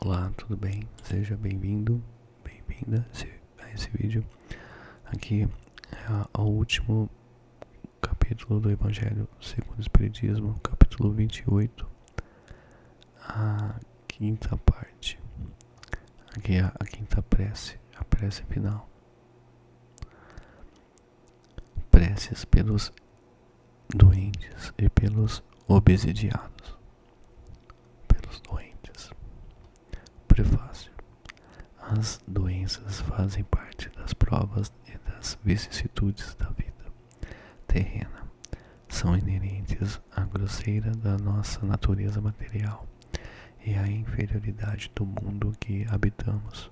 Olá, tudo bem? Seja bem-vindo, bem-vinda a esse vídeo. Aqui é o último capítulo do Evangelho segundo o Espiritismo, capítulo 28, a quinta parte. Aqui é a quinta prece, a prece final. Preces pelos doentes e pelos obsidiados. Pelos doentes. Prefácio. As doenças fazem parte das provas e das vicissitudes da vida terrena. São inerentes à grosseira da nossa natureza material e à inferioridade do mundo que habitamos.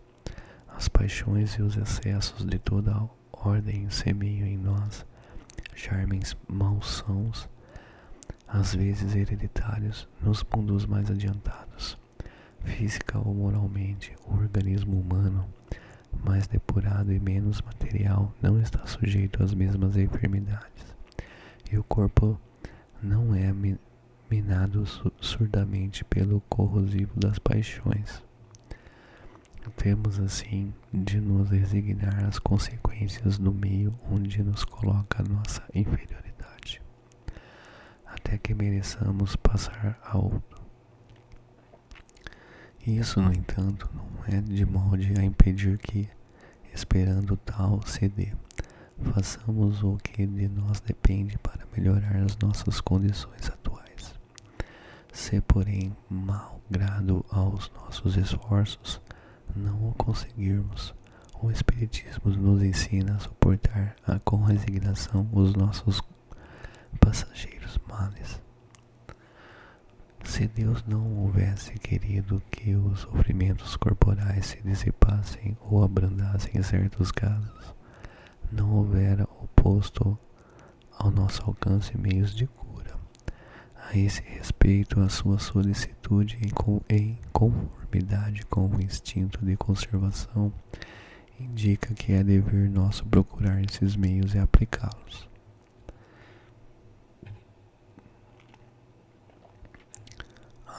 As paixões e os excessos de toda a ordem semeiam em nós germens malsãos, às vezes hereditários, nos mundos mais adiantados. Física ou moralmente, o organismo humano, mais depurado e menos material, não está sujeito às mesmas enfermidades, e o corpo não é minado surdamente pelo corrosivo das paixões. Temos assim de nos resignar às consequências do meio onde nos coloca a nossa inferioridade, até que mereçamos passar a outro. Isso, no entanto, não é de molde a impedir que, esperando tal ceder, façamos o que de nós depende para melhorar as nossas condições atuais. Se, porém, malgrado aos nossos esforços, não o conseguirmos, o Espiritismo nos ensina a suportar com resignação os nossos passageiros males. Se Deus não houvesse querido que os sofrimentos corporais se dissipassem ou abrandassem em certos casos, não houvera oposto ao nosso alcance meios de cura. A esse respeito, a sua solicitude em conformidade com o instinto de conservação indica que é dever nosso procurar esses meios e aplicá-los.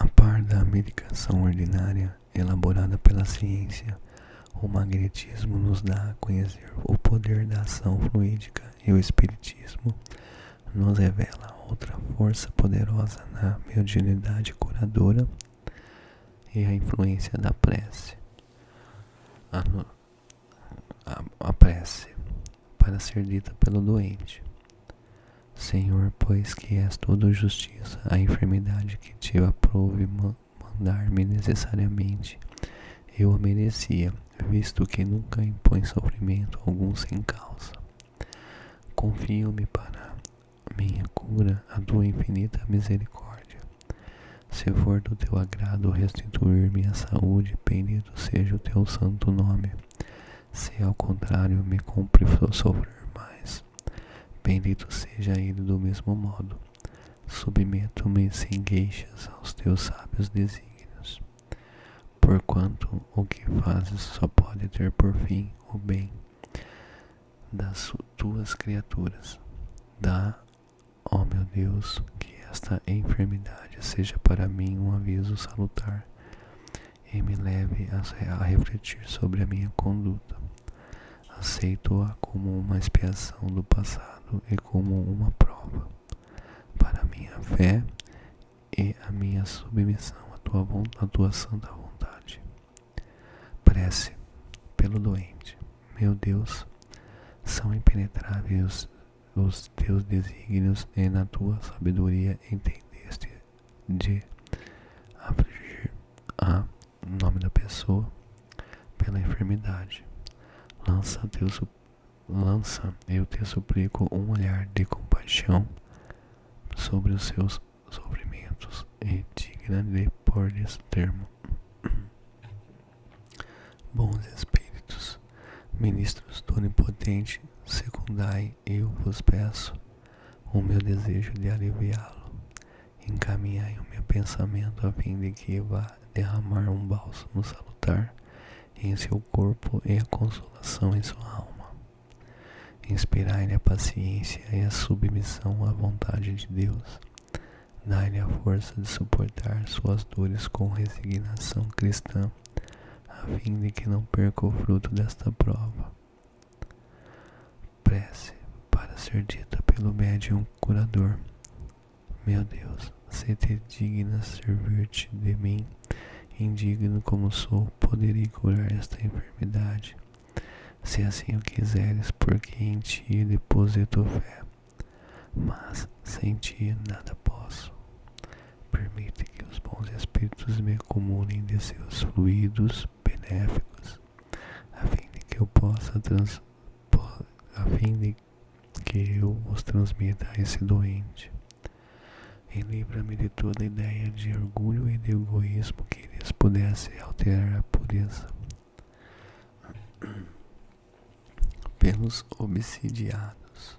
A par da medicação ordinária elaborada pela ciência, o magnetismo nos dá a conhecer o poder da ação fluídica e o espiritismo nos revela outra força poderosa na mediunidade curadora e a influência da prece. A prece, para ser dita pelo doente. Senhor, pois que és toda justiça, a enfermidade que te aprouve mandar-me necessariamente, eu a merecia, visto que nunca impõe sofrimento algum sem causa. Confio-me para minha cura a tua infinita misericórdia. Se for do teu agrado restituir-me a saúde, bendito seja o teu santo nome. Se ao contrário me cumpre sofrer mais, bendito seja ele do mesmo modo. Submeto-me sem queixas aos teus sábios desígnios, porquanto o que fazes só pode ter por fim o bem das tuas criaturas. Dá, ó meu Deus, que esta enfermidade seja para mim um aviso salutar e me leve a refletir sobre a minha conduta. Aceito-a como uma expiação do passado e como uma prova para a minha fé e a minha submissão à tua santa vontade. Prece pelo doente. Meu Deus, são impenetráveis os teus desígnios e na tua sabedoria entendeste de afligir a nome da pessoa pela enfermidade. Lança, eu te suplico, um olhar de compaixão sobre os seus sofrimentos e digna de pôr-lhes termo. Bons espíritos, ministros do Onipotente, secundai, eu vos peço, o meu desejo de aliviá-lo. Encaminhai o meu pensamento a fim de que vá derramar um bálsamo salutar em seu corpo e a consolação em sua alma. Inspirai-lhe a paciência e a submissão à vontade de Deus. Dai-lhe a força de suportar suas dores com resignação cristã, a fim de que não perca o fruto desta prova. Prece para ser dita pelo médium curador. Meu Deus, se te dignas servir-te de mim, indigno como sou, poderei curar esta enfermidade. Se assim o quiseres, porque em ti deposito fé. Mas sem ti nada posso. Permite que os bons espíritos me acumulem de seus fluidos benéficos, a fim de que eu os transmita a esse doente. E livra-me de toda ideia de orgulho e de egoísmo que lhes pudesse alterar a pureza. Pelos obsidiados.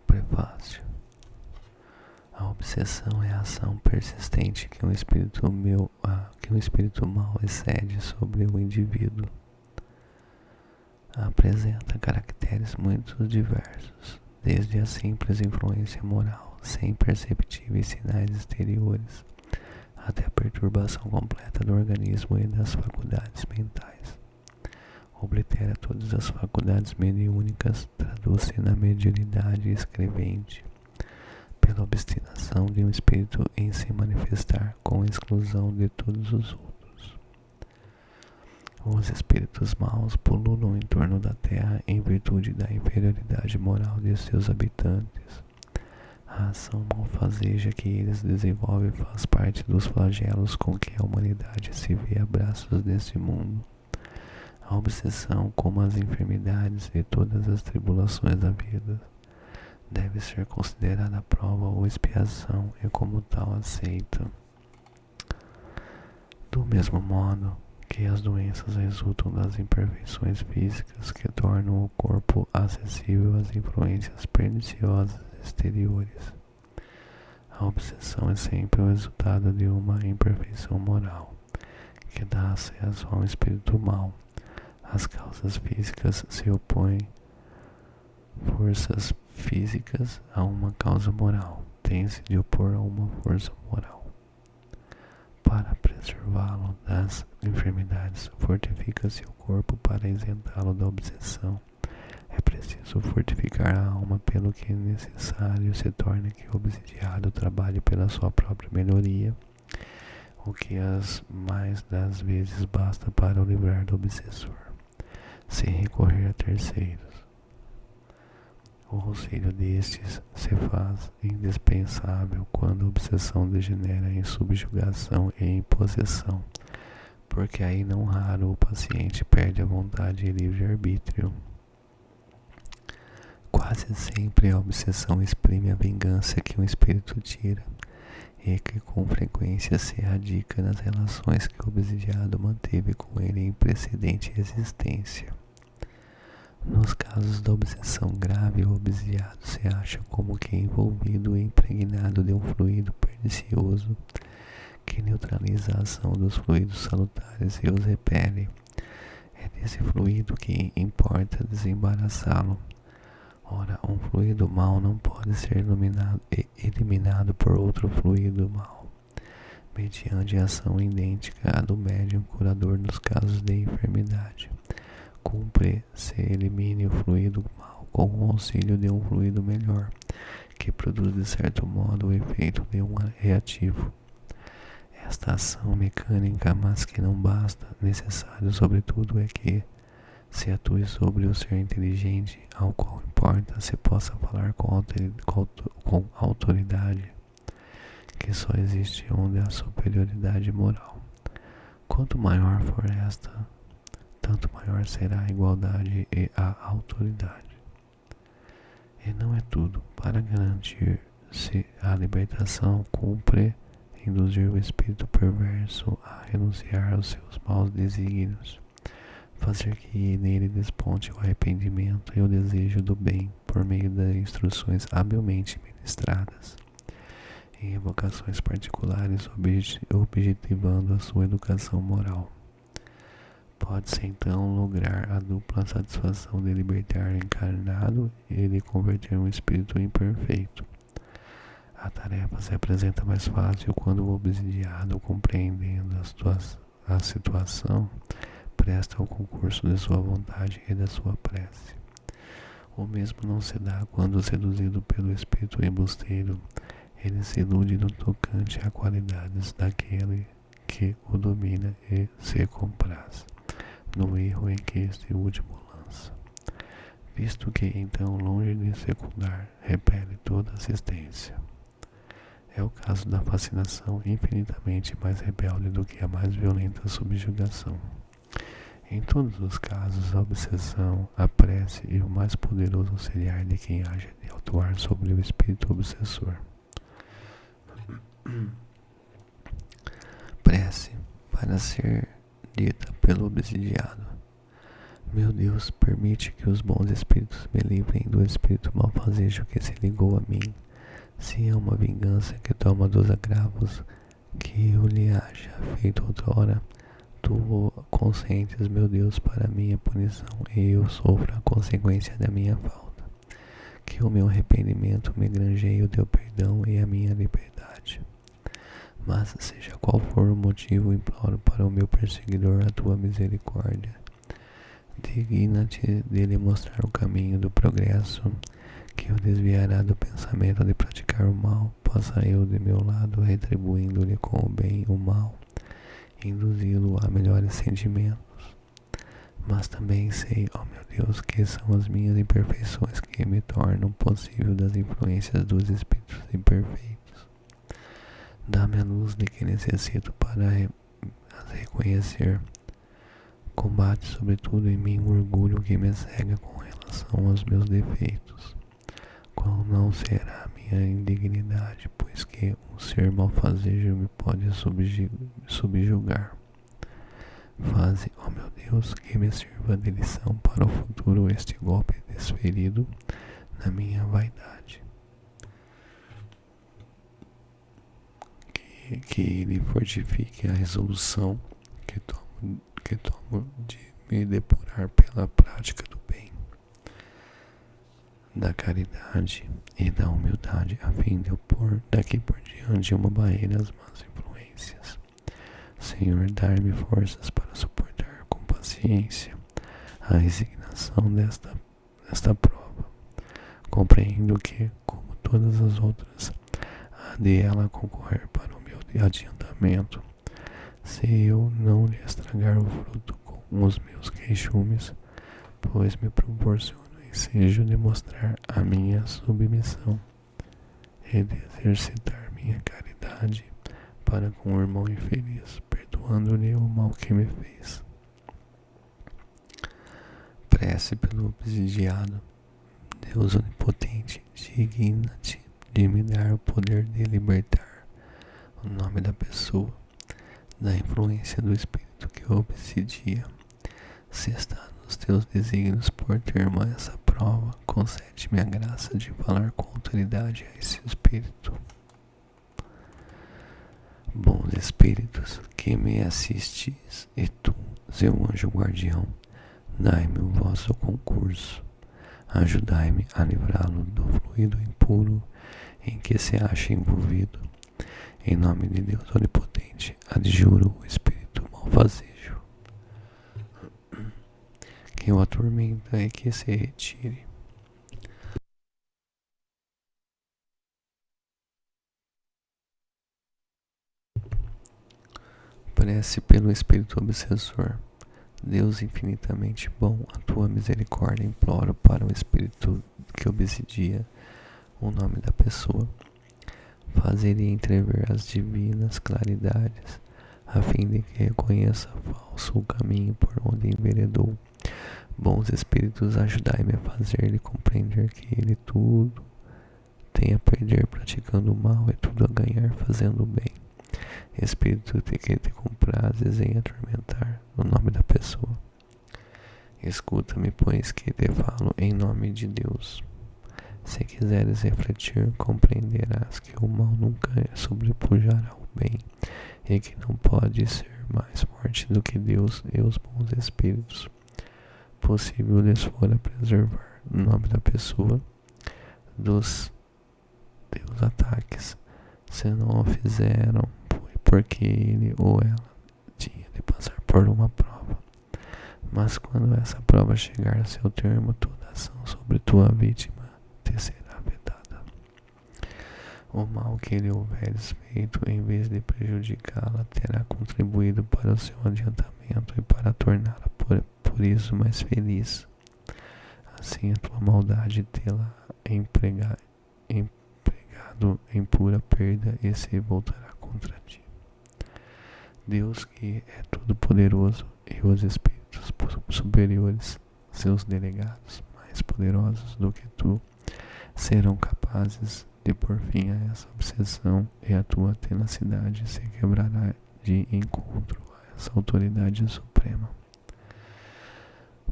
Prefácio. A obsessão é a ação persistente que um espírito mau excede sobre o indivíduo. Apresenta caracteres muito diversos, desde a simples influência moral, sem perceptíveis sinais exteriores, até a perturbação completa do organismo e das faculdades mentais. Oblitera todas as faculdades mediúnicas, traduz-se na mediunidade escrevente, pela obstinação de um espírito em se manifestar com exclusão de todos os outros. Os espíritos maus pululam em torno da terra em virtude da inferioridade moral de seus habitantes. A ação malfazeja que eles desenvolvem faz parte dos flagelos com que a humanidade se vê a braços nesse mundo. A obsessão, como as enfermidades e todas as tribulações da vida, deve ser considerada prova ou expiação e como tal aceita. Do mesmo modo que as doenças resultam das imperfeições físicas que tornam o corpo acessível às influências perniciosas exteriores, a obsessão é sempre o resultado de uma imperfeição moral, que dá acesso a um espírito mau. As causas físicas se opõem forças físicas a uma causa moral, tem-se de opor a uma força moral. Para preservá-lo das enfermidades, fortifica-se o corpo para isentá-lo da obsessão. É preciso fortificar a alma, pelo que é necessário se torna que o obsidiado trabalhe pela sua própria melhoria, o que as mais das vezes basta para o livrar do obsessor, sem recorrer a terceiros. O auxílio destes se faz indispensável quando a obsessão degenera em subjugação e em possessão, porque aí não raro o paciente perde a vontade e livre-arbítrio. Quase sempre a obsessão exprime a vingança que um espírito tira e que com frequência se radica nas relações que o obsidiado manteve com ele em precedente existência. Nos casos da obsessão grave, o obsidiado se acha como que envolvido e impregnado de um fluido pernicioso que neutraliza a ação dos fluidos salutares e os repele. É desse fluido que importa desembaraçá-lo. Ora, um fluido mau não pode ser eliminado por outro fluido mau, mediante ação idêntica à do médium curador nos casos de enfermidade. Cumpre se elimine o fluido mau com o auxílio de um fluido melhor, que produz de certo modo o efeito de um reativo. Esta ação mecânica, mas que não basta, necessário sobretudo é que se atue sobre o ser inteligente, ao qual importa se possa falar com autoridade, que só existe onde há superioridade moral. Quanto maior for esta, tanto maior será a igualdade e a autoridade. E não é tudo. Para garantir-se a libertação, cumpre induzir o espírito perverso a renunciar aos seus maus desígnios, fazer que nele desponte o arrependimento e o desejo do bem por meio das instruções habilmente ministradas, em evocações particulares, objetivando a sua educação moral. Pode-se então lograr a dupla satisfação de libertar o encarnado e de converter um espírito imperfeito. A tarefa se apresenta mais fácil quando o obsidiado, compreendendo a situação, presta o concurso de sua vontade e da sua prece. O mesmo não se dá quando, seduzido pelo espírito embusteiro, ele se ilude no tocante a qualidades daquele que o domina e se compraz no erro em que este último lança, visto que então, longe de secundar, repele toda assistência. É o caso da fascinação, infinitamente mais rebelde do que a mais violenta subjugação. Em todos os casos, a obsessão, a prece e o mais poderoso auxiliar de quem age de atuar sobre o espírito obsessor. Prece para ser dita pelo obsidiado. Meu Deus, permite que os bons espíritos me livrem do espírito malfazejo que se ligou a mim. Se é uma vingança que toma dos agravos que eu lhe haja feito outrora, tu consentes, meu Deus, para minha punição, e eu sofro a consequência da minha falta. Que o meu arrependimento me granjeie o teu perdão e a minha liberdade. Mas, seja qual for o motivo, imploro para o meu perseguidor a tua misericórdia. Digna-te de lhe mostrar o caminho do progresso, que o desviará do pensamento de praticar o mal, possa eu, de meu lado, retribuindo-lhe com o bem o mal, induzi-lo a melhores sentimentos. Mas também sei, ó meu Deus, que são as minhas imperfeições que me tornam possível das influências dos espíritos imperfeitos. Dá-me a luz de que necessito para as reconhecer. Combate sobretudo em mim o orgulho que me cega com relação aos meus defeitos. Qual não será a minha indignidade, pois que um ser malfazejo me pode subjugar. Faze, ó meu Deus, que me sirva de lição para o futuro este golpe desferido na minha vaidade. Que ele fortifique a resolução que tomo de me depurar pela prática do bem, da caridade e da humildade, a fim de eu pôr daqui por diante uma barreira às más influências. Senhor, dar-me forças para suportar com paciência a resignação desta prova. Compreendo que, como todas as outras, há de ela concorrer para o meu adiantamento. Se eu não lhe estragar o fruto com os meus queixumes, pois me proporciono o ensejo de mostrar a minha submissão e de exercitar minha caridade para com o irmão infeliz, perdoando-lhe o mal que me fez. Prece pelo obsidiado. Deus onipotente, digna-te de me dar o poder de libertar o nome da pessoa da influência do espírito que o obsidia. Se está nos teus desígnios por termo essa prova, concede-me a graça de falar com autoridade a esse espírito. Bons espíritos que me assistis, e tu, seu anjo guardião, dai-me o vosso concurso. Ajudai-me a livrá-lo do fluido impuro em que se acha envolvido. Em nome de Deus onipotente, adjuro o espírito malfazejo que o atormenta e que se retire. Prece pelo espírito obsessor. Deus infinitamente bom, a tua misericórdia imploro para o espírito que obsidia o nome da pessoa. Fazer-lhe entrever as divinas claridades, a fim de que reconheça falso o caminho por onde enveredou. Bons espíritos, ajudai-me a fazer-lhe compreender que ele tudo tem a perder praticando o mal e tudo a ganhar fazendo o bem. Espírito que te comprazes em atormentar no nome da pessoa. Escuta-me, pois que te falo em nome de Deus. Se quiseres refletir, compreenderás que o mal nunca sobrepujará ao bem e que não pode ser mais forte do que Deus e os bons espíritos. Possível lhes fora preservar, no nome da pessoa, dos teus ataques. Se não o fizeram, foi porque ele ou ela tinha de passar por uma prova. Mas quando essa prova chegar a seu termo, toda ação sobre tua vítima te será vedada. O mal que lhe houveres feito, em vez de prejudicá-la, terá contribuído para o seu adiantamento e para torná-la por isso mais feliz. Assim a tua maldade tê-la empregado em pura perda e se voltará contra ti. Deus, que é todo-poderoso, e os espíritos superiores, seus delegados mais poderosos do que tu, serão capazes de pôr fim a essa obsessão, e a tua tenacidade se quebrará de encontro a essa autoridade suprema.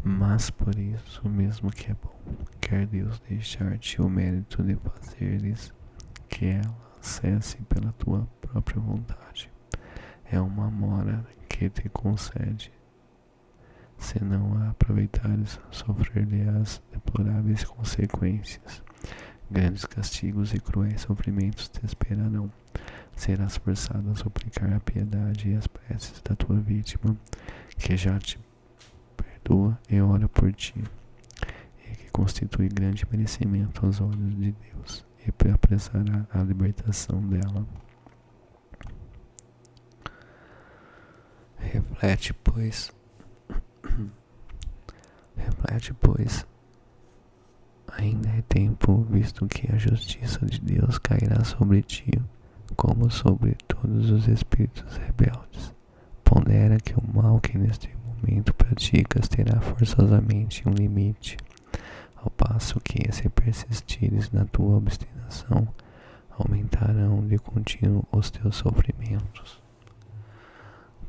Mas por isso mesmo que é bom, quer Deus deixar-te o mérito de fazeres que ela cesse pela tua própria vontade. É uma mora que te concede. Se não a aproveitares, sofrer-lhe-ás deploráveis consequências. Grandes castigos e cruéis sofrimentos te esperarão. Serás forçado a suplicar a piedade e as preces da tua vítima, que já te perdoa e ora por ti, e que constitui grande merecimento aos olhos de Deus, e apressará a libertação dela. Reflete, pois, ainda é tempo, visto que a justiça de Deus cairá sobre ti, como sobre todos os espíritos rebeldes. Pondera que o mal que neste momento praticas terá forçosamente um limite, ao passo que, se persistires na tua obstinação, aumentarão de contínuo os teus sofrimentos.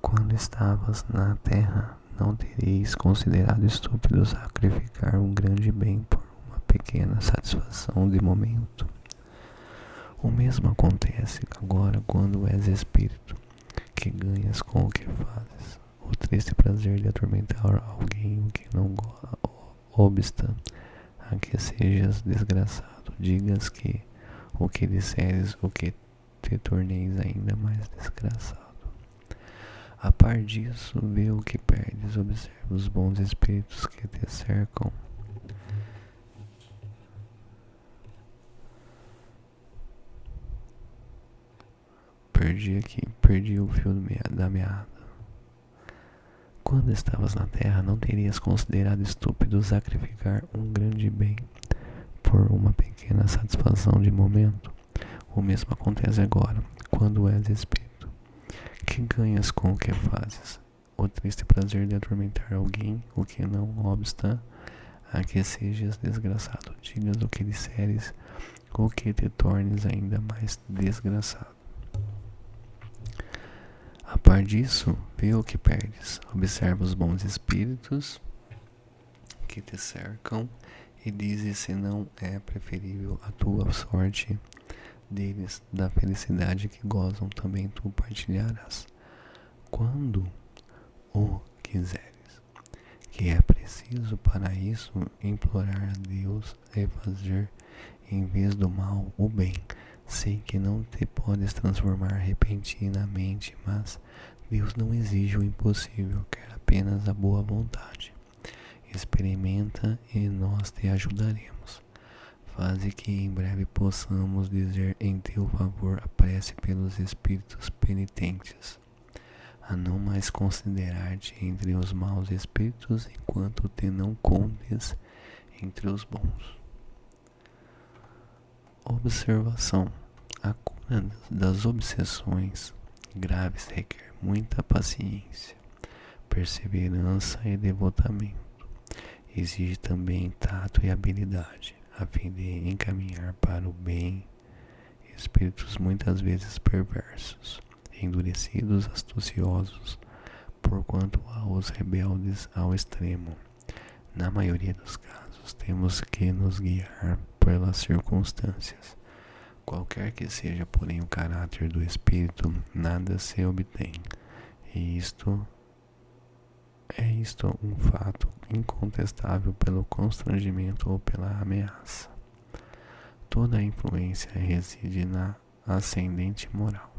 Quando estavas na terra, não teríeis considerado estúpido sacrificar um grande bem por uma pequena satisfação de momento. O mesmo acontece agora quando és espírito, que ganhas com o que fazes o triste prazer de atormentar alguém o que não obsta a que sejas desgraçado. Digas que o que disseres, o que te torneis ainda mais desgraçado. A par disso, vê o que perdes, observa os bons espíritos que te cercam. Perdi o fio da meada. Quando estavas na terra, não terias considerado estúpido sacrificar um grande bem por uma pequena satisfação de momento. O mesmo acontece agora, quando és espírito, que ganhas com o que fazes o triste prazer de atormentar alguém, o que não obsta a que sejas desgraçado. Digas o que disseres, o que te tornes ainda mais desgraçado. A par disso, vê o que perdes, observa os bons espíritos que te cercam e dizes se não é preferível a tua sorte deles, da felicidade que gozam também tu partilharás, quando o quiseres, que é preciso para isso implorar a Deus e fazer, em vez do mal, o bem. Sei que não te podes transformar repentinamente, mas Deus não exige o impossível, quer apenas a boa vontade. Experimenta e nós te ajudaremos. Faze que em breve possamos dizer em teu favor a prece pelos espíritos penitentes, a não mais considerar-te entre os maus espíritos, enquanto te não contes entre os bons. Observação: a cura das obsessões graves requer muita paciência, perseverança e devotamento. Exige também tato e habilidade, a fim de encaminhar para o bem espíritos muitas vezes perversos, endurecidos, astuciosos, porquanto há os rebeldes ao extremo. Na maioria dos casos, temos que nos guiar pelas circunstâncias. Qualquer que seja, porém, o caráter do espírito, nada se obtém. E isto um fato incontestável pelo constrangimento ou pela ameaça. toda a influência reside na ascendente moral.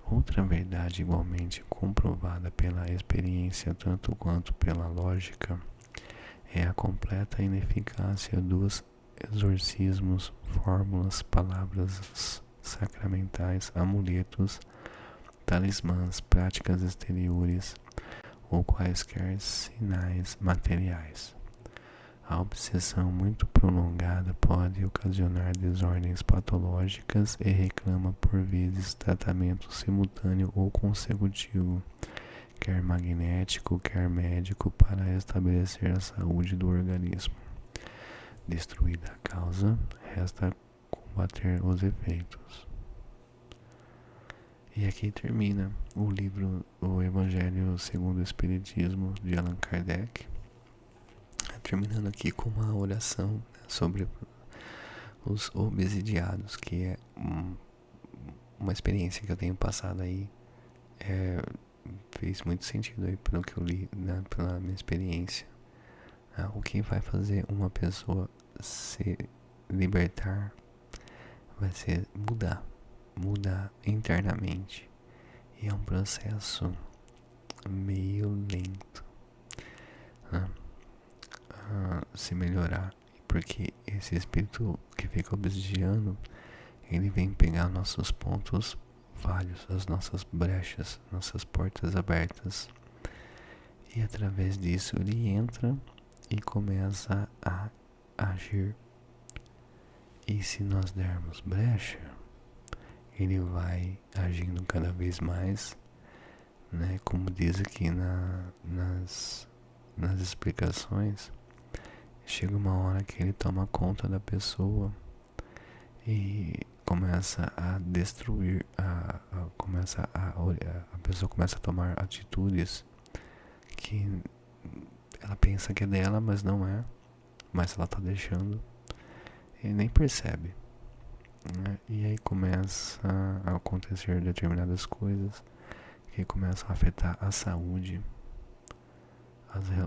Outra verdade igualmente comprovada pela experiência tanto quanto pela lógica é a completa ineficácia dos exorcismos, fórmulas, palavras sacramentais, amuletos, talismãs, práticas exteriores ou quaisquer sinais materiais. A obsessão muito prolongada pode ocasionar desordens patológicas e reclama por vezes tratamento simultâneo ou consecutivo, quer magnético, quer médico, para estabelecer a saúde do organismo. Destruída a causa, resta combater os efeitos. E aqui termina o livro O Evangelho segundo o Espiritismo, de Allan Kardec. Terminando aqui com uma oração, né, sobre os obsidiados, que é uma experiência que eu tenho passado aí. Fez muito sentido aí pelo que eu li, né, pela minha experiência. O que vai fazer uma pessoa se libertar vai ser mudar internamente. E é um processo meio lento, né? Se melhorar, porque esse espírito que fica obsidiando, ele vem pegar nossos pontos falhos, as nossas brechas, nossas portas abertas, e através disso ele entra e começa a agir. E se nós dermos brecha, ele vai agindo cada vez mais, né? Como diz aqui nas explicações, chega uma hora que ele toma conta da pessoa e começa a destruir, a pessoa começa a tomar atitudes que ela pensa que é dela, mas não é, mas ela tá deixando e nem percebe, né? E aí começa a acontecer determinadas coisas que começam a afetar a saúde,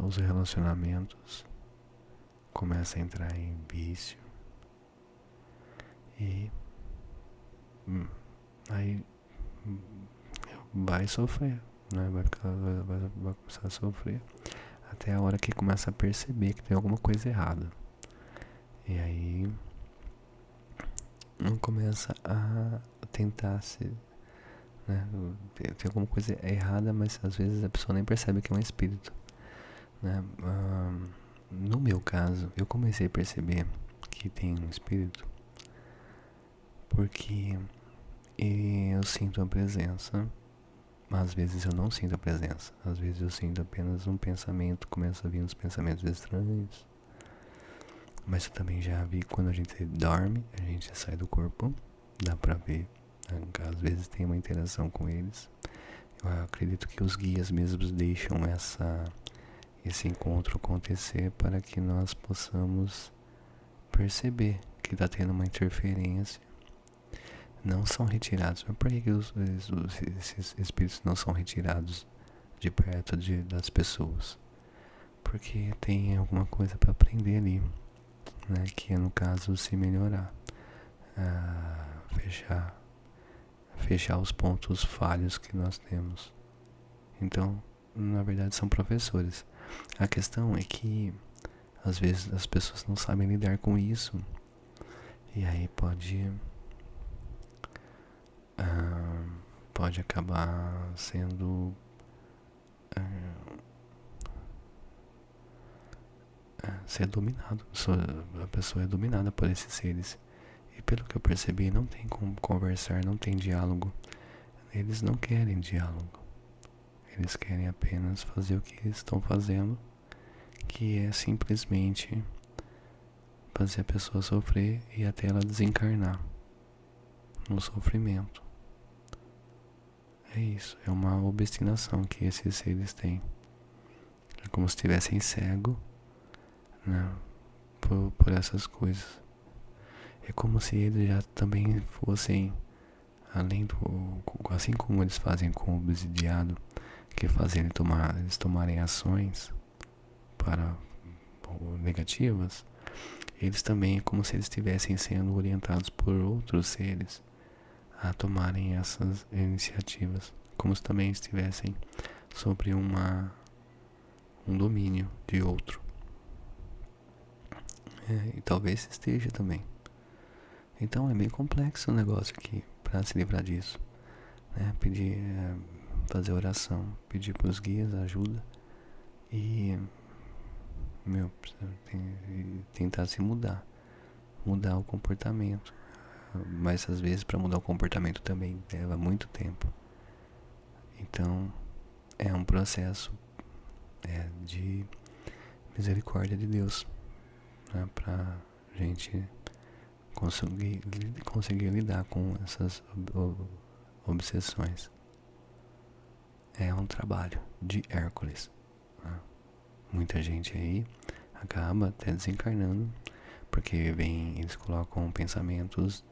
os relacionamentos, começa a entrar em vício e aí vai sofrer, né? Vai começar a sofrer até a hora que começa a perceber que tem alguma coisa errada. E aí começa a tentar se, né? Tem alguma coisa errada, mas às vezes a pessoa nem percebe que é um espírito, né? No meu caso, eu comecei a perceber que tem um espírito porque eu sinto a presença. Às vezes eu não sinto a presença, às vezes eu sinto apenas um pensamento, começa a vir uns pensamentos estranhos. Mas eu também já vi quando a gente dorme, a gente sai do corpo, dá pra ver, né? Às vezes tem uma interação com eles. Eu acredito que os guias mesmos deixam esse encontro acontecer para que nós possamos perceber que está tendo uma interferência. Não são retirados. Mas por que esses espíritos não são retirados de perto das pessoas? Porque tem alguma coisa para aprender ali, né? Que é, no caso, se melhorar, fechar os pontos falhos que nós temos. Então, na verdade, são professores. A questão é que às vezes as pessoas não sabem lidar com isso, e aí pode acabar sendo ser dominado. A pessoa é dominada por esses seres, e pelo que eu percebi, não tem como conversar, não tem diálogo. Eles não querem diálogo, eles querem apenas fazer o que eles estão fazendo, que é simplesmente fazer a pessoa sofrer e até ela desencarnar no sofrimento. É isso, é uma obstinação que esses seres têm. É como se estivessem cegos, né, por essas coisas. É como se eles já também fossem, assim como eles fazem com o obsidiado, que fazem eles tomarem ações negativas, eles também é como se eles estivessem sendo orientados por outros seres a tomarem essas iniciativas, como se também estivessem sobre um domínio de outro. E talvez esteja também. Então é meio complexo o negócio aqui para se livrar disso, né? Pedir, fazer oração, pedir para os guias ajuda e tentar se mudar o comportamento. Mas às vezes para mudar o comportamento também leva muito tempo. Então é um processo de misericórdia de Deus, né, pra gente conseguir lidar com essas obsessões. É um trabalho de Hércules, né? Muita gente aí acaba até desencarnando porque eles colocam pensamentos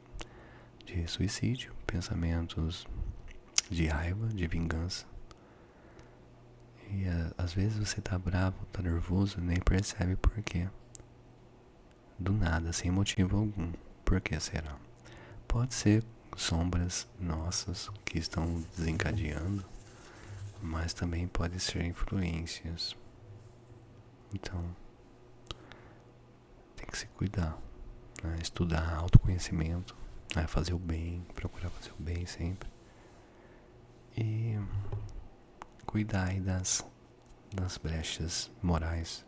de suicídio, pensamentos de raiva, de vingança. E às vezes você tá bravo, tá nervoso, nem percebe por quê. Do nada, sem motivo algum. Por que será? Pode ser sombras nossas que estão desencadeando, mas também pode ser influências. Então, tem que se cuidar, né? Estudar autoconhecimento, né? Fazer o bem, procurar fazer o bem sempre. E cuidar aí das brechas morais,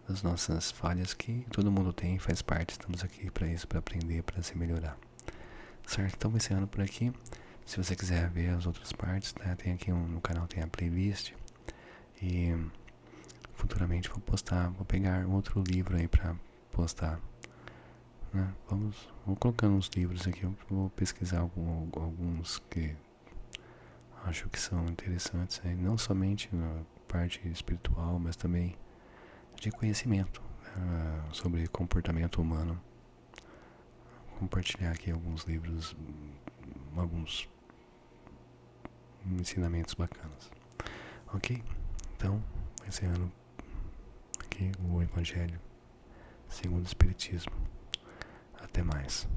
das nossas falhas que todo mundo tem, faz parte. Estamos aqui para isso, para aprender, para se melhorar. Certo? Então, encerrando por aqui. Se você quiser ver as outras partes, né, tem aqui no canal, tem a playlist. E futuramente vou pegar um outro livro aí para postar, né? Vou colocando uns livros aqui, eu vou pesquisar alguns que acho que são interessantes, né? Não somente na parte espiritual, mas também de conhecimento sobre comportamento humano. Vou compartilhar aqui alguns livros, alguns ensinamentos bacanas. Ok? Então, encerrando aqui o Evangelho segundo o Espiritismo. Até mais.